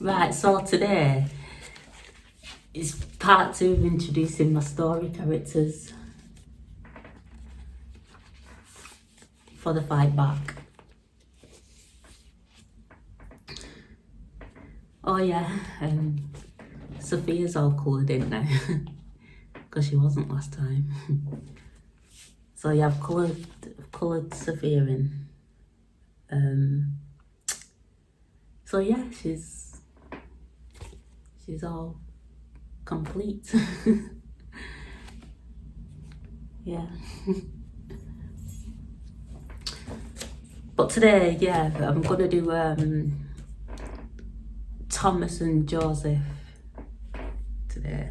Right, so today is part two of introducing my story characters for the fight back. Oh yeah, Sophia's all coloured in now because she wasn't last time. So yeah, I've coloured Sophia in. So yeah, she's all complete. Yeah. But today, yeah, I'm gonna do Thomas and Joseph today.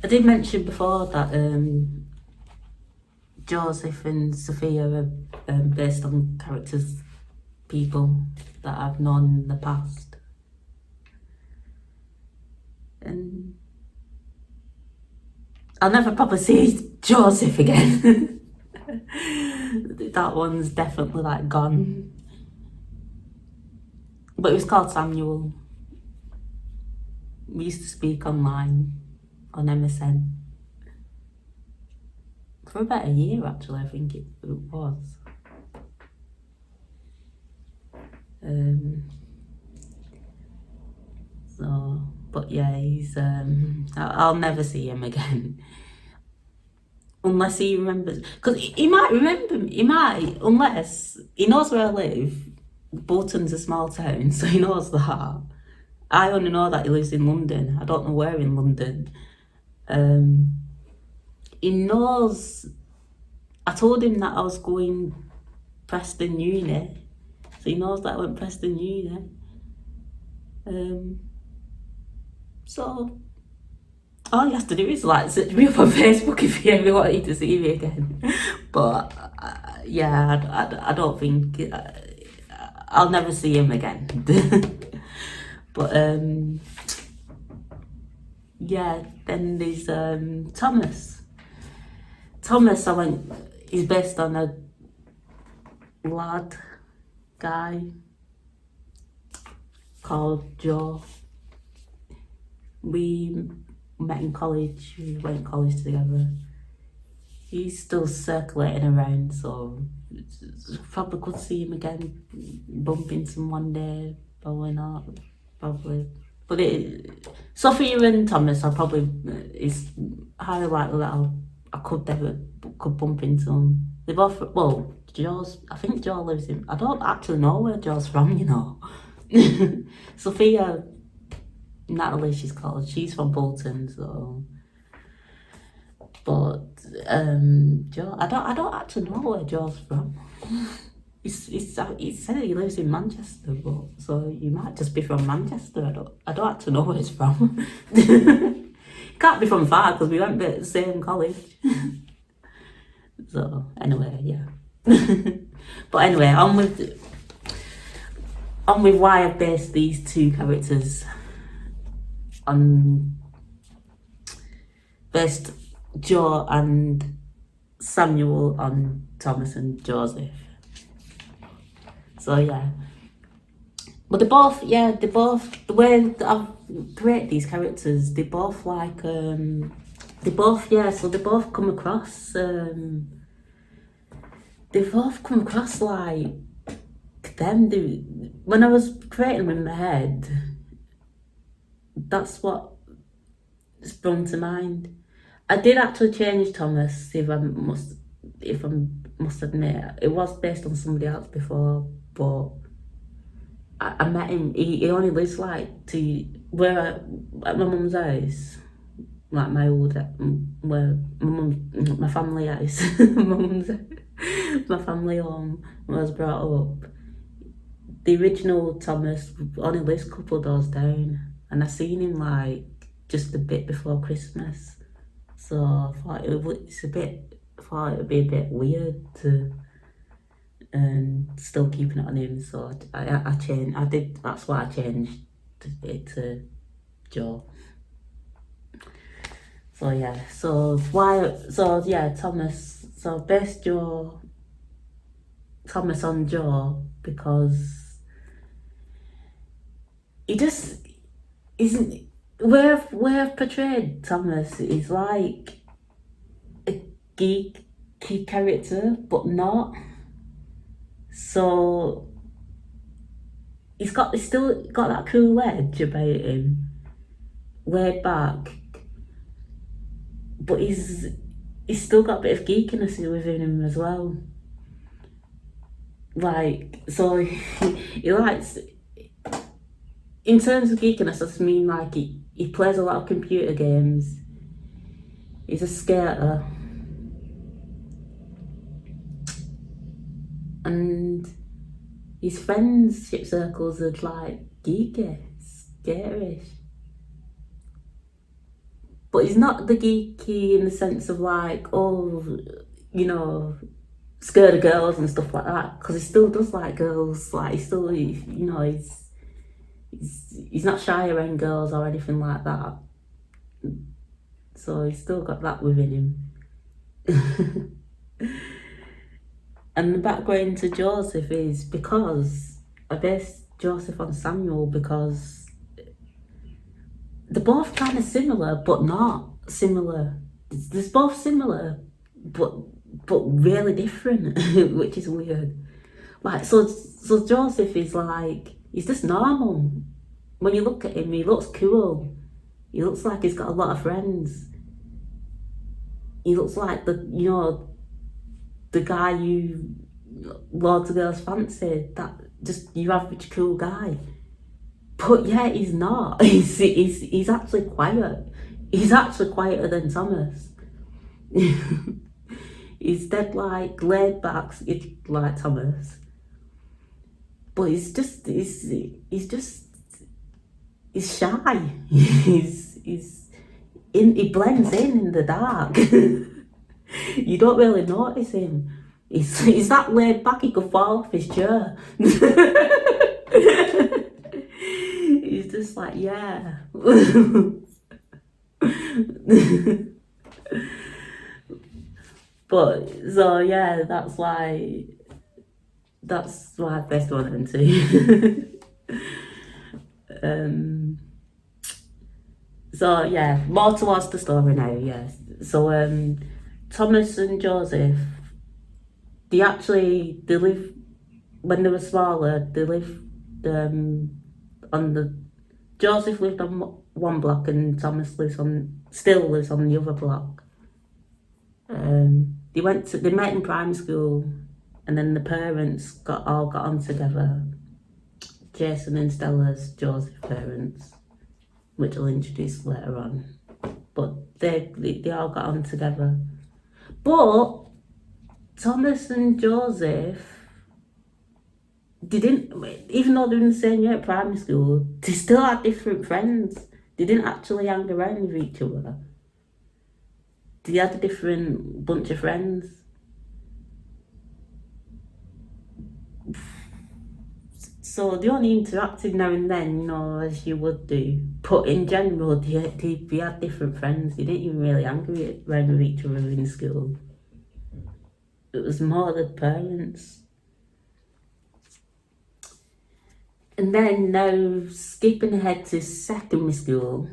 I did mention before that Joseph and Sophia are based on characters, people that I've known in the past. And I'll never probably see Joseph again. That one's definitely like gone. But it was called Samuel. We used to speak online on MSN. For about a year actually, I think it was. So, but yeah, he's I'll never see him again. Unless he remembers, because he might remember me, unless he knows where I live. Bolton's a small town, so he knows that. I only know that he lives in London. I don't know where in London. He knows, I told him that I was going Preston Uni, so he knows that I went Preston Uni. So all he has to do is like search me up on Facebook if he ever wanted to see me again. But yeah, I don't think I'll never see him again. But yeah, then there's Thomas. Thomas, he's based on a lad guy called Joe. We met in college, we went to college together. He's still circulating around, so probably could see him again, bump into him one day, probably not, probably. But Sophia and Thomas, it's highly likely that I could bump into them. They both, well, I think Joe lives in, I don't actually know where Joe's from, you know. Sophia, Natalie, she's from Bolton, so. But Joe, I don't actually know where Joe's from. He said he lives in Manchester, but so he might just be from Manchester. I don't actually know where he's from. Can't be from far because we went to the same college. So anyway, yeah. But anyway, on with why I've based these two characters on based Joe and Samuel on Thomas and Joseph. So yeah. But the way that I've created these characters, they both come across like them. When I was creating them in my head, that's what sprung to mind. I did actually change Thomas, if I must admit. It was based on somebody else before, but I met him. He only lives like at my mum's house, like my old where my family house, my family home when I was brought up. The original Thomas only lives a couple of doors down, and I seen him like just a bit before Christmas. So I thought it would be a bit weird to still keeping it on him. So I changed. That's why I changed it to Joe. So yeah. Thomas. So Thomas on Joe because he just isn't. Where I've portrayed Thomas is like a geeky character, but not. So he's still got that cool edge about him, laid back, but he's still got a bit of geekiness within him as well. Like, so he likes, in terms of geekiness, I just mean like he plays a lot of computer games. He's a skater. And his friendship circles are like geeky, scarish. But he's not the geeky in the sense of like, oh, you know, scared of girls and stuff like that. Because he still does like girls. Like he's not shy around girls or anything like that. So he's still got that within him. And the background to Joseph is because I based Joseph on Samuel because they're both kind of similar, but not similar. They're both similar, but really different, which is weird. Like, so Joseph is like, he's just normal. When you look at him, he looks cool. He looks like he's got a lot of friends. He looks like the guy you loads of girls fancy, that just your average cool guy. But yeah, he's not. He's actually quiet. He's actually quieter than Thomas. He's dead like laid back like Thomas. But he's shy. He blends in the dark. You don't really notice him. He's that laid back he could fall off his chair. He's just like, yeah. But so yeah, that's why I first wanted him to. So yeah, more towards the story now. Yes. So Thomas and Joseph, they live, when they were smaller, they lived on the, Joseph lived on one block and Thomas still lives on the other block. They met in primary school, and then the parents all got on together. Jason and Stella's Joseph's parents, which I'll introduce later on. But they all got on together. But Thomas and Joseph, they didn't, even though they were in the same year at primary school, they still had different friends. They didn't actually hang around with each other. They had a different bunch of friends. So they only interacted now and then, as you would do. But in general, they had different friends. They didn't even really hang around with each other in school. It was more the parents. And then now, skipping ahead to secondary school.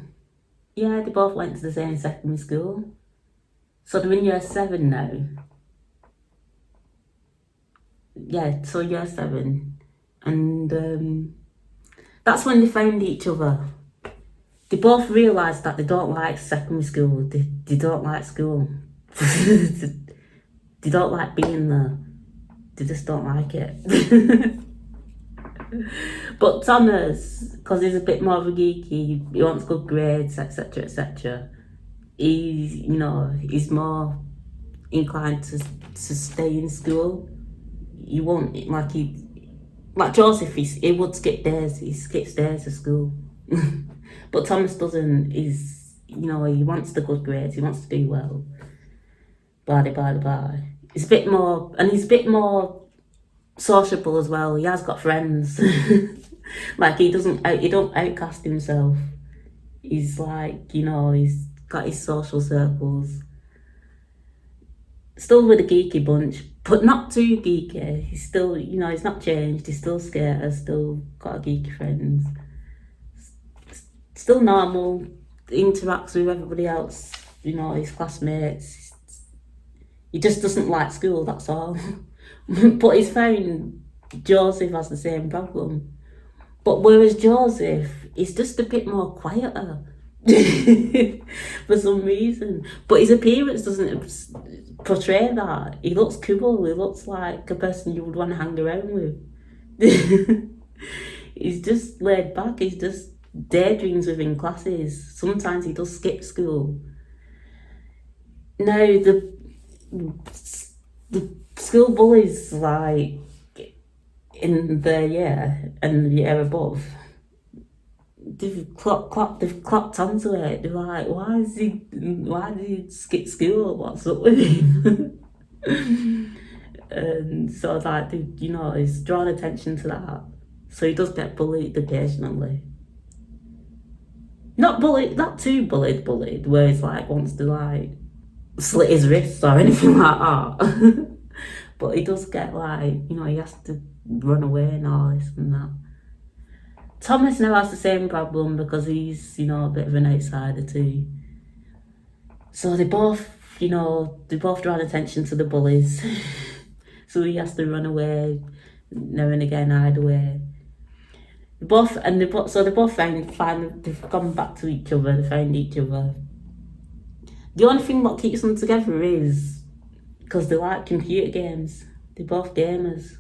Yeah, they both went to the same secondary school. So they're in year 7 now. Yeah, so year 7. And that's when they found each other. They both realised that they don't like secondary school. They don't like school. They don't like being there. They just don't like it. But Thomas, because he's a bit more of a geeky, he wants good grades, etc, etc. He's more inclined to stay in school. He won't, like Joseph, he would skip days. He skips days of school. But Thomas doesn't. He wants the good grades. He wants to do well. Blah blah blah. He's a bit more sociable as well. He has got friends. Like he don't outcast himself. He's like, he's got his social circles. Still with a geeky bunch, but not too geeky. He's still, he's not changed. He's still scared. Still got geeky friends. Still normal, interacts with everybody else, you know, his classmates. He just doesn't like school, that's all. But he's found Joseph has the same problem. But whereas Joseph is just a bit more quieter for some reason. But his appearance doesn't portray that. He looks cool, he looks like a person you would want to hang around with. He's just laid back, he's just daydreams within classes. Sometimes he does skip school. Now, the school bullies, like, in the year and the year above, they've clocked onto it. They're like, why did he skip school? What's up with him? And so, like, you know, he's drawn attention to that. So he does get bullied occasionally. Not too bullied, where he's like wants to like slit his wrists or anything like that. But he does get, like, you know, he has to run away and all this and that. Thomas now has the same problem because he's, you know, a bit of an outsider too. So they both draw attention to the bullies. So he has to run away now and again, hide away. They both they've gone back to each other, they found each other. The only thing what keeps them together is because they like computer games. They're both gamers.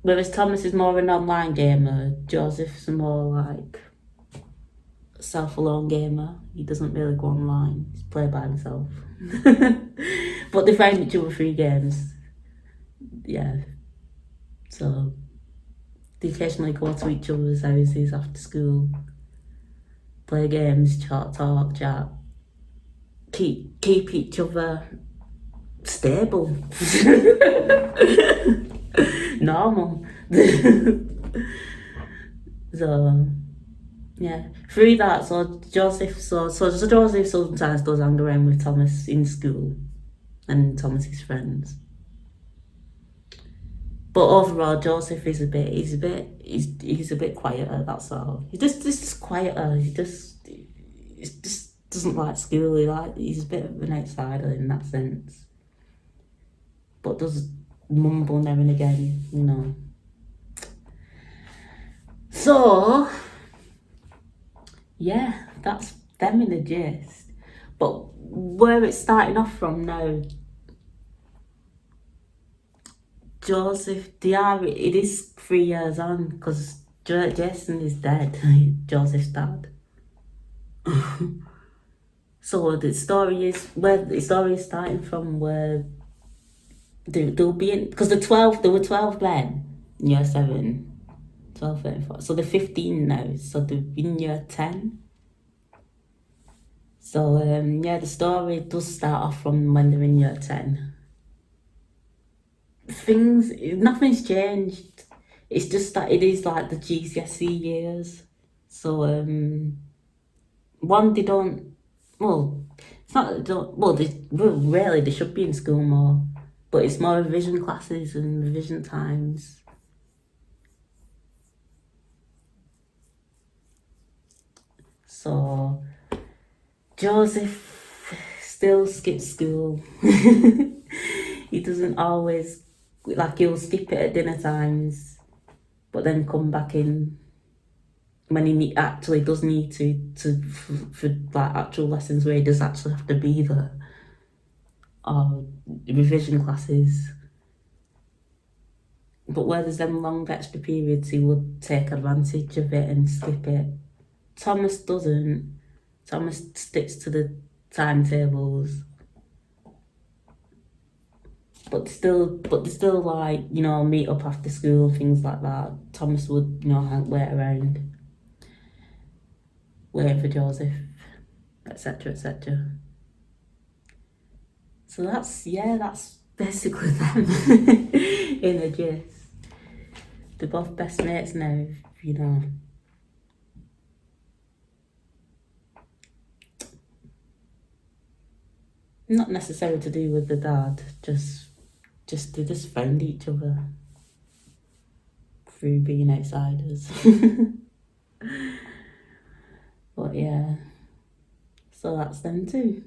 Whereas Thomas is more an online gamer, Joseph's a more like self-alone gamer. He doesn't really go online, he's played by himself. But they find each other through games. Yeah. So they occasionally go to each other's houses after school, play games, chat, keep each other stable. Normal. So yeah, through that, so Joseph sometimes does hang around with Thomas in school and Thomas's friends. But overall, Joseph is he's a bit quieter, that's all. He's just quieter, he just doesn't like school, he's a bit of an outsider in that sense. But does mumble now and again, you know. So yeah, that's them in a gist. But where it's starting off from now, Joseph, it is 3 years on because Jason is dead, Joseph's dad. So the story is starting from where they'll be in, because there were 12 then in year 7, 12, 13, 14. So they're 15 now, so they're in year 10. So yeah, the story does start off from when they're in year 10. Nothing's changed. It's just that it is like the GCSE years. So one, they don't, well, it's not that they don't, really they should be in school more, but it's more revision classes and revision times. So Joseph still skips school. He doesn't always, like, he'll skip it at dinner times, but then come back in when he actually does need to for like actual lessons where he does actually have to be there, or revision classes. But where there's them long extra periods, he would take advantage of it and skip it. Thomas doesn't. Thomas sticks to the timetables. But still, like, you know, meet up after school, things like that. Thomas would, you know, wait around, waiting for Joseph, etc., etc. So that's basically them in a gist. They're both best mates now, you know. Not necessarily to do with the dad, they just found each other through being outsiders. yeah. So that's them too.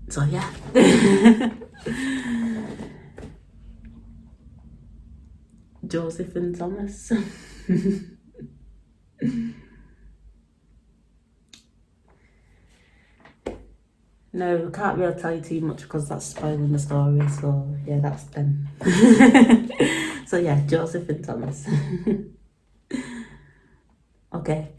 So yeah. Joseph and Thomas. No, we can't really tell you too much because that's spoiling the story. So yeah, that's them. So yeah, Joseph and Thomas. Okay.